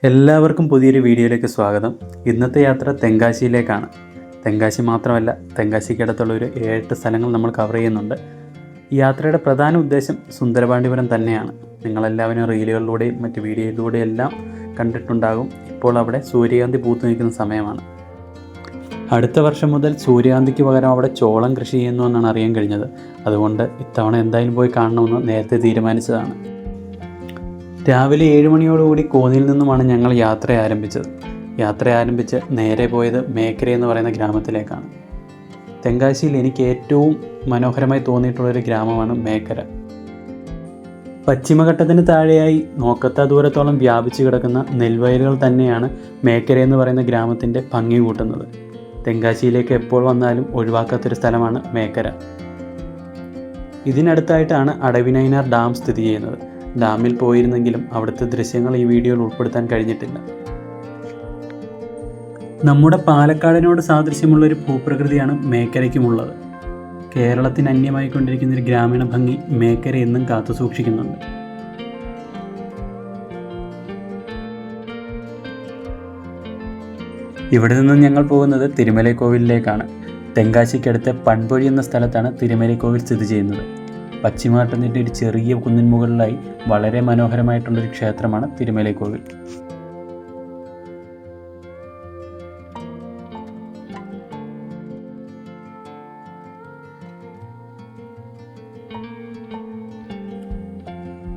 എല്ലാവർക്കും പുതിയൊരു വീഡിയോയിലേക്ക് സ്വാഗതം. ഇന്നത്തെ യാത്ര തെങ്കാശിയിലേക്കാണ്. തെങ്കാശി മാത്രമല്ല, തെങ്കാശിക്കടുത്തുള്ള ഒരു 7 സ്ഥലങ്ങൾ നമ്മൾ കവർ ചെയ്യുന്നുണ്ട്. ഈ യാത്രയുടെ പ്രധാന ഉദ്ദേശം സുന്ദരപാണ്ഡിപുരം തന്നെയാണ്. നിങ്ങളെല്ലാവരും റീലുകളിലൂടെയും മറ്റ് വീഡിയോയിലൂടെയും എല്ലാം കണ്ടിട്ടുണ്ടാകും. ഇപ്പോൾ അവിടെ സൂര്യകാന്തി പൂത്തു നിൽക്കുന്ന സമയമാണ്. അടുത്ത വർഷം മുതൽ സൂര്യകാന്തിക്ക് പകരം അവിടെ ചോളം കൃഷി ചെയ്യുന്നു എന്നാണ് അറിയാൻ കഴിഞ്ഞത്. അതുകൊണ്ട് ഇത്തവണ എന്തായാലും പോയി കാണണമെന്ന് നേരത്തെ തീരുമാനിച്ചതാണ്. രാവിലെ 7 മണിയോടുകൂടി കോന്നിയിൽ നിന്നുമാണ് ഞങ്ങൾ യാത്ര ആരംഭിച്ച് നേരെ പോയത് മേക്കര എന്ന് പറയുന്ന ഗ്രാമത്തിലേക്കാണ്. തെങ്കാശിയിൽ എനിക്ക് ഏറ്റവും മനോഹരമായി തോന്നിയിട്ടുള്ളൊരു ഗ്രാമമാണ് മേക്കര. പശ്ചിമഘട്ടത്തിന് താഴെയായി നോക്കത്ത ദൂരത്തോളം വ്യാപിച്ചു കിടക്കുന്ന നെൽവയലുകൾ തന്നെയാണ് മേക്കര എന്ന് പറയുന്ന ഗ്രാമത്തിൻ്റെ ഭംഗി കൂട്ടുന്നത്. തെങ്കാശിയിലേക്ക് എപ്പോൾ വന്നാലും ഒഴിവാക്കാത്തൊരു സ്ഥലമാണ് മേക്കര. ഇതിനടുത്തായിട്ടാണ് അടവിനൈനാർ ഡാം സ്ഥിതി ചെയ്യുന്നത്. ഡാമിൽ പോയിരുന്നെങ്കിലും അവിടുത്തെ ദൃശ്യങ്ങൾ ഈ വീഡിയോയിൽ ഉൾപ്പെടുത്താൻ കഴിഞ്ഞിട്ടില്ല. നമ്മുടെ പാലക്കാടിനോട് സാദൃശ്യമുള്ളൊരു ഭൂപ്രകൃതിയാണ് മേക്കരയ്ക്കുമുള്ളത്. കേരളത്തിന് അന്യമായിക്കൊണ്ടിരിക്കുന്ന ഒരു ഗ്രാമീണ ഭംഗി മേക്കര എന്നും കാത്തു സൂക്ഷിക്കുന്നുണ്ട്. ഇവിടെ നിന്നും ഞങ്ങൾ പോകുന്നത് തിരുമലൈക്കോവിലിലേക്കാണ്. തെങ്കാശിക്കടുത്ത് പൺപൊഴി എന്ന സ്ഥലത്താണ് തിരുമലൈക്കോവിൽ സ്ഥിതി ചെയ്യുന്നത്. പശ്ചിമഘട്ടത്തിൻ്റെ ഒരു ചെറിയ കുന്നിൻ മുകളിലായി വളരെ മനോഹരമായിട്ടുള്ളൊരു ക്ഷേത്രമാണ് തിരുമലൈക്കോവിൽ.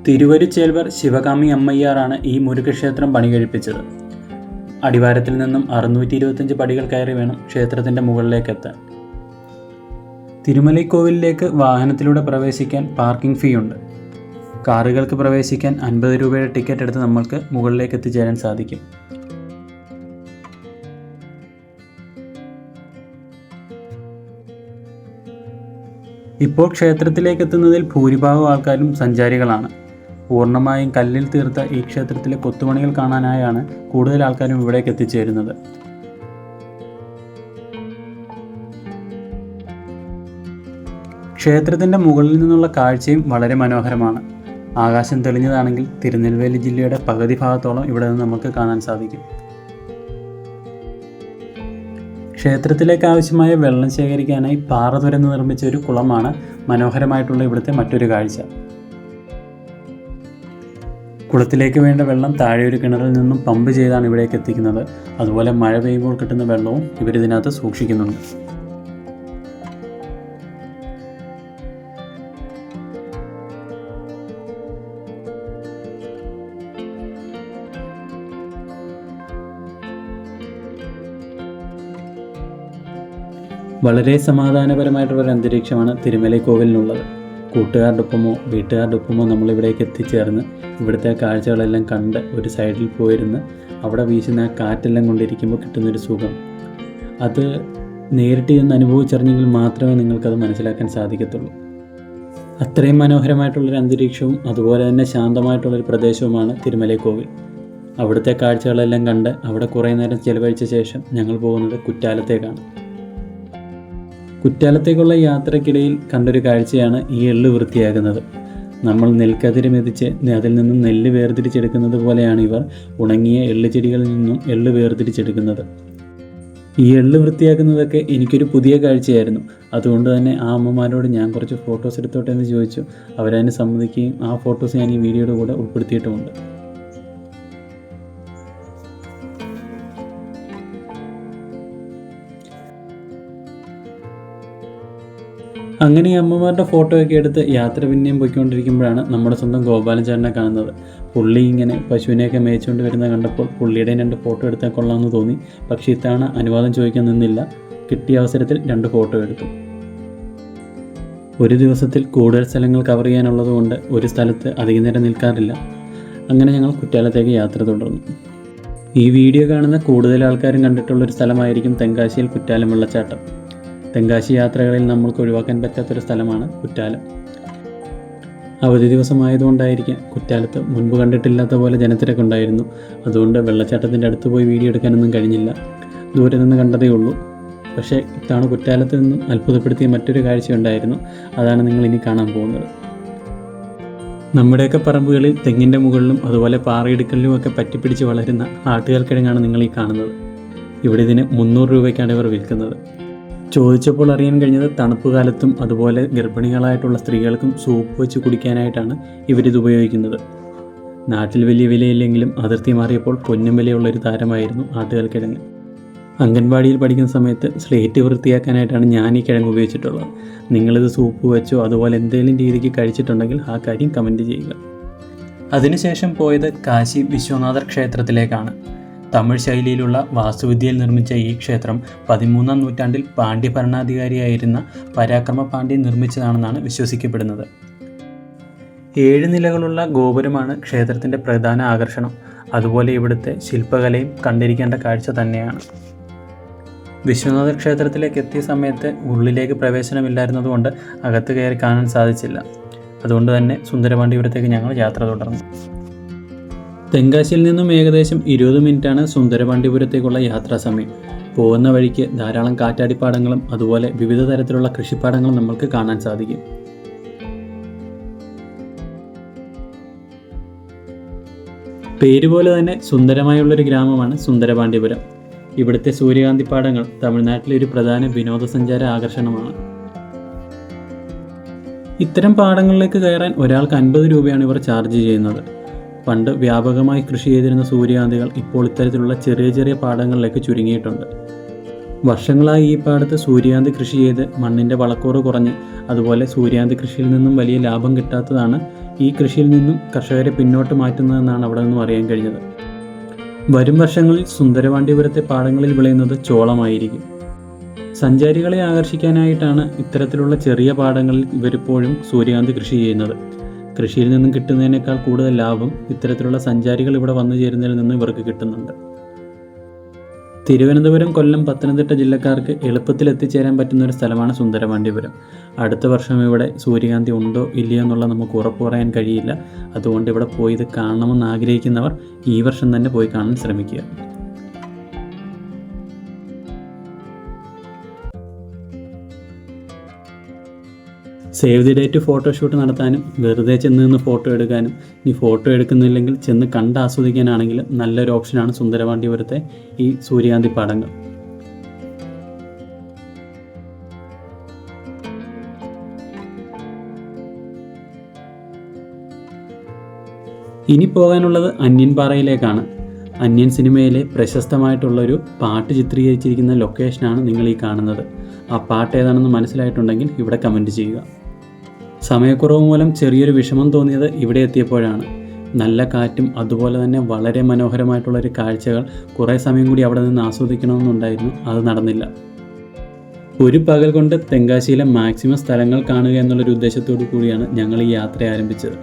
തിരുവരുച്ചേൽവർ ശിവകാമി അമ്മയ്യാറാണ് ഈ മുരുകക്ഷേത്രം പണി കഴിപ്പിച്ചത്. അടിവാരത്തിൽ നിന്നും 625 പടികൾ കയറി വേണം ക്ഷേത്രത്തിൻ്റെ മുകളിലേക്ക് എത്താൻ. തിരുമലൈക്കോവിലിലേക്ക് വാഹനത്തിലൂടെ പ്രവേശിക്കാൻ പാർക്കിംഗ് ഫീ ഉണ്ട്. കാറുകൾക്ക് പ്രവേശിക്കാൻ 50 രൂപയുടെ ടിക്കറ്റ് എടുത്ത് നമ്മൾക്ക് മുകളിലേക്ക് എത്തിച്ചേരാൻ സാധിക്കും. ഇപ്പോൾ ക്ഷേത്രത്തിലേക്ക് എത്തുന്നതിൽ ഭൂരിഭാഗം ആൾക്കാരും സഞ്ചാരികളാണ്. പൂർണ്ണമായും കല്ലിൽ തീർത്ത ഈ ക്ഷേത്രത്തിലെ കൊത്തുപണികൾ കാണാനായാണ് കൂടുതൽ ആൾക്കാരും ഇവിടേക്ക് എത്തിച്ചേരുന്നത്. ക്ഷേത്രത്തിൻ്റെ മുകളിൽ നിന്നുള്ള കാഴ്ചയും വളരെ മനോഹരമാണ്. ആകാശം തെളിഞ്ഞതാണെങ്കിൽ തിരുനെൽവേലി ജില്ലയുടെ പകുതി ഭാഗത്തോളം ഇവിടെ നിന്ന് നമുക്ക് കാണാൻ സാധിക്കും. ക്ഷേത്രത്തിലേക്ക് ആവശ്യമായ വെള്ളം ശേഖരിക്കാനായി പാറ തുരന്ന് നിർമ്മിച്ച ഒരു കുളമാണ് മനോഹരമായിട്ടുള്ള ഇവിടുത്തെ മറ്റൊരു കാഴ്ച. കുളത്തിലേക്ക് വേണ്ട വെള്ളം താഴെ ഒരു കിണറിൽ നിന്നും പമ്പ് ചെയ്താണ് ഇവിടേക്ക് എത്തിക്കുന്നത്. അതുപോലെ മഴ പെയ്യുമ്പോൾ കിട്ടുന്ന വെള്ളവും ഇവരിതിനകത്ത് സൂക്ഷിക്കുന്നുണ്ട്. വളരെ സമാധാനപരമായിട്ടുള്ളൊരു അന്തരീക്ഷമാണ് തിരുമലൈക്കോവിലിനുള്ളത്. കൂട്ടുകാരുടെ ഒപ്പമോ വീട്ടുകാരുടെ ഒപ്പമോ നമ്മളിവിടേക്ക് എത്തിച്ചേർന്ന് ഇവിടുത്തെ കാഴ്ചകളെല്ലാം കണ്ട് ഒരു സൈഡിൽ പോയിരുന്ന് അവിടെ വീശുന്ന ആ കാറ്റെല്ലാം കൊണ്ടിരിക്കുമ്പോൾ കിട്ടുന്നൊരു സുഖം, അത് നേരിട്ട് ചെന്ന് അനുഭവിച്ചറിഞ്ഞെങ്കിൽ മാത്രമേ നിങ്ങൾക്കത് മനസ്സിലാക്കാൻ സാധിക്കത്തുള്ളൂ. അത്രയും മനോഹരമായിട്ടുള്ളൊരു അന്തരീക്ഷവും അതുപോലെ തന്നെ ശാന്തമായിട്ടുള്ളൊരു പ്രദേശവുമാണ് തിരുമലൈക്കോവിൽ. അവിടുത്തെ കാഴ്ചകളെല്ലാം കണ്ട് അവിടെ കുറേ നേരം ചിലവഴിച്ച ശേഷം ഞങ്ങൾ പോകുന്നത് കുറ്റാലത്തേക്കാണ്. കുറ്റാലത്തേക്കുള്ള യാത്രക്കിടയിൽ കണ്ടൊരു കാഴ്ചയാണ് ഈ എള്ള് വൃത്തിയാക്കുന്നത്. നമ്മൾ നെൽക്കതിര് മെതിച്ച് അതിൽ നിന്നും നെല്ല് വേർതിരിച്ചെടുക്കുന്നത് പോലെയാണ് ഇവർ ഉണങ്ങിയ എള്ള് ചെടികളിൽ നിന്നും എള്ള് വേർതിരിച്ചെടുക്കുന്നത്. ഈ എള്ള് വൃത്തിയാക്കുന്നതൊക്കെ എനിക്കൊരു പുതിയ കാഴ്ചയായിരുന്നു. അതുകൊണ്ട് തന്നെ ആ അമ്മമാരോട് ഞാൻ കുറച്ച് ഫോട്ടോസ് എടുത്തോട്ടെ എന്ന് ചോദിച്ചു. അവരതിന് സമ്മതിക്കുകയും ആ ഫോട്ടോസ് ഞാൻ ഈ വീഡിയോയുടെ കൂടെ ഉൾപ്പെടുത്തിയിട്ടുമുണ്ട്. അങ്ങനെ ഈ അമ്മമാരുടെ ഫോട്ടോയൊക്കെ എടുത്ത് യാത്ര പിന്നെയും പോയിക്കൊണ്ടിരിക്കുമ്പോഴാണ് നമ്മുടെ സ്വന്തം ഗോപാലൻ ചേട്ടനെ കാണുന്നത്. പുള്ളി ഇങ്ങനെ പശുവിനെയൊക്കെ മേയിച്ചുകൊണ്ട് വരുന്നത് കണ്ടപ്പോൾ പുള്ളിയുടെ 2 ഫോട്ടോ എടുത്താൽ കൊള്ളാമെന്ന് തോന്നി. പക്ഷേ ഇത്തവണ അനുവാദം ചോദിക്കാൻ നിന്നില്ല. കിട്ടിയ അവസരത്തിൽ 2 ഫോട്ടോ എടുത്തു. ഒരു ദിവസത്തിൽ കൂടുതൽ സ്ഥലങ്ങൾ കവർ ചെയ്യാനുള്ളത് കൊണ്ട് ഒരു സ്ഥലത്ത് അധികം നേരം നിൽക്കാറില്ല. അങ്ങനെ ഞങ്ങൾ കുറ്റാലത്തേക്ക് യാത്ര തുടർന്നു. ഈ വീഡിയോ കാണുന്ന കൂടുതൽ ആൾക്കാരും കണ്ടിട്ടുള്ളൊരു സ്ഥലമായിരിക്കും തെങ്കാശിയിൽ കുറ്റാലം വെള്ളച്ചാട്ടം. തെങ്കാശി യാത്രകളിൽ നമ്മൾക്ക് ഒഴിവാക്കാൻ പറ്റാത്തൊരു സ്ഥലമാണ് കുറ്റാലം. അവധി ദിവസമായതുകൊണ്ടായിരിക്കാം കുറ്റാലത്ത് മുൻപ് കണ്ടിട്ടില്ലാത്ത പോലെ ജനത്തിരക്കുണ്ടായിരുന്നു. അതുകൊണ്ട് വെള്ളച്ചാട്ടത്തിൻ്റെ അടുത്ത് പോയി വീഡിയോ എടുക്കാനൊന്നും കഴിഞ്ഞില്ല. ദൂരെ നിന്ന് കണ്ടതേ ഉള്ളൂ. പക്ഷേ ഇത്തവണ കുറ്റാലത്ത് നിന്നും അത്ഭുതപ്പെടുത്തിയ മറ്റൊരു കാഴ്ചയുണ്ടായിരുന്നു. അതാണ് നിങ്ങൾ ഇനി കാണാൻ പോകുന്നത്. നമ്മുടെയൊക്കെ പറമ്പുകളിൽ തെങ്ങിൻ്റെ മുകളിലും അതുപോലെ പാറയിടുക്കലിലുമൊക്കെ പറ്റിപ്പിടിച്ച് വളരുന്ന ആട്ടുകൽക്കിഴങ്ങാണ് നിങ്ങൾ ഈ കാണുന്നത്. ഇവിടെ ഇതിന് 300 രൂപയ്ക്കാണ് ഇവർ വിൽക്കുന്നത്. ചോദിച്ചപ്പോൾ അറിയാൻ കഴിഞ്ഞത് തണുപ്പ് കാലത്തും അതുപോലെ ഗർഭിണികളായിട്ടുള്ള സ്ത്രീകൾക്കും സൂപ്പ് വെച്ച് കുടിക്കാനായിട്ടാണ് ഇവരിത് ഉപയോഗിക്കുന്നത്. നാട്ടിൽ വലിയ വിലയില്ലെങ്കിലും അതിർത്തി മാറിയപ്പോൾ പൊന്നും വിലയുള്ളൊരു താരമായിരുന്നു ആട്ടുകൽക്കിഴങ്ങ്. അംഗൻവാടിയിൽ പഠിക്കുന്ന സമയത്ത് സ്ലേറ്റ് വൃത്തിയാക്കാനായിട്ടാണ് ഞാൻ ഈ കിഴങ്ങ് ഉപയോഗിച്ചിട്ടുള്ളത്. നിങ്ങളിത് സൂപ്പ് വെച്ചോ അതുപോലെ എന്തെങ്കിലും രീതിക്ക് കഴിച്ചിട്ടുണ്ടെങ്കിൽ ആ കാര്യം കമൻറ്റ് ചെയ്യുക. അതിനുശേഷം പോയത് കാശി വിശ്വനാഥർ ക്ഷേത്രത്തിലേക്കാണ്. തമിഴ് ശൈലിയിലുള്ള വാസ്തുവിദ്യയിൽ നിർമ്മിച്ച ഈ ക്ഷേത്രം 13-ാം നൂറ്റാണ്ടിൽ പാണ്ഡ്യ ഭരണാധികാരിയായിരുന്ന പരാക്രമ പാണ്ഡ്യൻ നിർമ്മിച്ചതാണെന്നാണ് വിശ്വസിക്കപ്പെടുന്നത്. 7 നിലകളുള്ള ഗോപുരമാണ് ക്ഷേത്രത്തിൻ്റെ പ്രധാന ആകർഷണം. അതുപോലെ ഇവിടുത്തെ ശില്പകലയും കണ്ടിരിക്കേണ്ട കാഴ്ച തന്നെയാണ്. വിശ്വനാഥ ക്ഷേത്രത്തിലേക്ക് എത്തിയ സമയത്ത് ഉള്ളിലേക്ക് പ്രവേശനമില്ലായിരുന്നതുകൊണ്ട് അകത്ത് കയറി കാണാൻ സാധിച്ചില്ല. അതുകൊണ്ട് തന്നെ സുന്ദരപാണ്ഡിപുരത്തേക്ക് ഞങ്ങൾ യാത്ര തുടർന്നു. തെങ്കാശിയിൽ നിന്നും ഏകദേശം 20 മിനിറ്റാണ് സുന്ദരപാണ്ഡിപുരത്തേക്കുള്ള യാത്രാ സമയം. പോകുന്ന വഴിക്ക് ധാരാളം കാറ്റാടിപ്പാടങ്ങളും അതുപോലെ വിവിധ തരത്തിലുള്ള കൃഷിപ്പാടങ്ങളും നമുക്ക് കാണാൻ സാധിക്കും. പേരുപോലെ തന്നെ സുന്ദരമായുള്ളൊരു ഗ്രാമമാണ് സുന്ദരപാണ്ഡിപുരം. ഇവിടുത്തെ സൂര്യകാന്തിപ്പാടങ്ങൾ തമിഴ്നാട്ടിലെ ഒരു പ്രധാന വിനോദസഞ്ചാര ആകർഷണമാണ്. ഇത്തരം പാടങ്ങളിലേക്ക് കയറാൻ ഒരാൾക്ക് 50 രൂപയാണ് ഇവർ ചാർജ് ചെയ്യുന്നത്. പണ്ട് വ്യാപകമായി കൃഷി ചെയ്തിരുന്ന സൂര്യകാന്തികൾ ഇപ്പോൾ ഇത്തരത്തിലുള്ള ചെറിയ ചെറിയ പാടങ്ങളിലേക്ക് ചുരുങ്ങിയിട്ടുണ്ട്. വർഷങ്ങളായി ഈ പാടത്ത് സൂര്യകാന്തി കൃഷി ചെയ്ത് മണ്ണിൻ്റെ വളക്കൂറ് കുറഞ്ഞ് അതുപോലെ സൂര്യകാന്തി കൃഷിയിൽ നിന്നും വലിയ ലാഭം കിട്ടാത്തതാണ് ഈ കൃഷിയിൽ നിന്നും കർഷകരെ പിന്നോട്ട് മാറ്റുന്നതെന്നാണ് അവിടെ നിന്നും അറിയാൻ കഴിഞ്ഞത്. വരും വർഷങ്ങളിൽ സുന്ദരപാണ്ഡിപുരത്തെ പാടങ്ങളിൽ വിളയുന്നത് ചോളമായിരിക്കും. സഞ്ചാരികളെ ആകർഷിക്കാനായിട്ടാണ് ഇത്തരത്തിലുള്ള ചെറിയ പാടങ്ങളിൽ ഇവരിപ്പോഴും സൂര്യകാന്തി കൃഷി ചെയ്യുന്നത്. കൃഷിയിൽ നിന്നും കിട്ടുന്നതിനേക്കാൾ കൂടുതൽ ലാഭം ഇത്തരത്തിലുള്ള സഞ്ചാരികൾ ഇവിടെ വന്നു ചേരുന്നതിൽ നിന്ന് ഇവർക്ക് കിട്ടുന്നുണ്ട്. തിരുവനന്തപുരം, കൊല്ലം, പത്തനംതിട്ട ജില്ലക്കാർക്ക് എളുപ്പത്തിൽ എത്തിച്ചേരാൻ പറ്റുന്ന ഒരു സ്ഥലമാണ് സുന്ദരപാണ്ഡിപുരം. അടുത്ത വർഷം ഇവിടെ സൂര്യകാന്തി ഉണ്ടോ ഇല്ലയോ എന്നുള്ളത് നമുക്ക് ഉറപ്പ് പറയാൻ കഴിയില്ല. അതുകൊണ്ട് ഇവിടെ പോയി ഇത് കാണണമെന്ന് ആഗ്രഹിക്കുന്നവർ ഈ വർഷം തന്നെ പോയി കാണാൻ ശ്രമിക്കുക. സേവ് ദി ഡേറ്റ് ഫോട്ടോഷൂട്ട് നടത്താനും വെറുതെ ചെന്ന് നിന്ന് ഫോട്ടോ എടുക്കാനും, ഇനി ഫോട്ടോ എടുക്കുന്നില്ലെങ്കിൽ ചെന്ന് കണ്ട് ആസ്വദിക്കാനാണെങ്കിലും നല്ലൊരു ഓപ്ഷനാണ് സുന്ദരപാണ്ഡിപുരത്തെ ഈ സൂര്യകാന്തി പാടങ്ങൾ. ഇനി പോകാനുള്ളത് അന്യൻ പാറയിലേക്കാണ്. അന്യൻ സിനിമയിലെ പ്രശസ്തമായിട്ടുള്ളൊരു പാട്ട് ചിത്രീകരിച്ചിരിക്കുന്ന ലൊക്കേഷനാണ് നിങ്ങൾ ഈ കാണുന്നത്. ആ പാട്ട് ഏതാണെന്ന് മനസ്സിലായിട്ടുണ്ടെങ്കിൽ ഇവിടെ കമൻറ്റ് ചെയ്യുക. സമയക്കുറവ് മൂലം ചെറിയൊരു വിഷമം തോന്നിയത് ഇവിടെ എത്തിയപ്പോഴാണ്. നല്ല കാറ്റും അതുപോലെ തന്നെ വളരെ മനോഹരമായിട്ടുള്ളൊരു കാഴ്ചകൾ കുറേ സമയം കൂടി അവിടെ നിന്ന് ആസ്വദിക്കണമെന്നുണ്ടായിരുന്നു. അത് നടന്നില്ല. ഒരു പകൽ കൊണ്ട് തെങ്കാശിയിലെ മാക്സിമം സ്ഥലങ്ങൾ കാണുക എന്നുള്ളൊരു ഉദ്ദേശത്തോടു കൂടിയാണ് ഞങ്ങൾ ഈ യാത്ര ആരംഭിച്ചത്.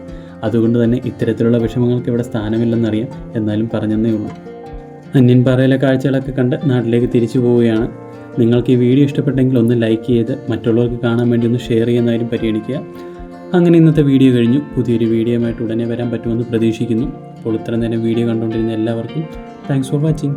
അതുകൊണ്ട് തന്നെ ഇത്തരത്തിലുള്ള വിഷമങ്ങൾക്ക് ഇവിടെ സ്ഥാനമില്ലെന്നറിയാം. എന്നാലും പറഞ്ഞതേ ഉള്ളൂ. അന്യൻപാറയിലെ കാഴ്ചകളൊക്കെ കണ്ട് നാട്ടിലേക്ക് തിരിച്ചു പോവുകയാണ്. നിങ്ങൾക്ക് ഈ വീഡിയോ ഇഷ്ടപ്പെട്ടെങ്കിൽ ഒന്ന് ലൈക്ക് ചെയ്ത് മറ്റുള്ളവർക്ക് കാണാൻ വേണ്ടി ഒന്ന് ഷെയർ ചെയ്യുന്നതായും പരിഗണിക്കുക. അങ്ങനെ ഇന്നത്തെ വീഡിയോ കഴിഞ്ഞു. പുതിയൊരു വീഡിയോയുമായിട്ട് ഉടനെ വരാൻ പറ്റുമെന്ന് പ്രതീക്ഷിക്കുന്നു. അപ്പോൾ ഇത്ര നേരം വീഡിയോ കണ്ടുകൊണ്ടിരുന്ന എല്ലാവർക്കും താങ്ക്സ് ഫോർ വാച്ചിങ്.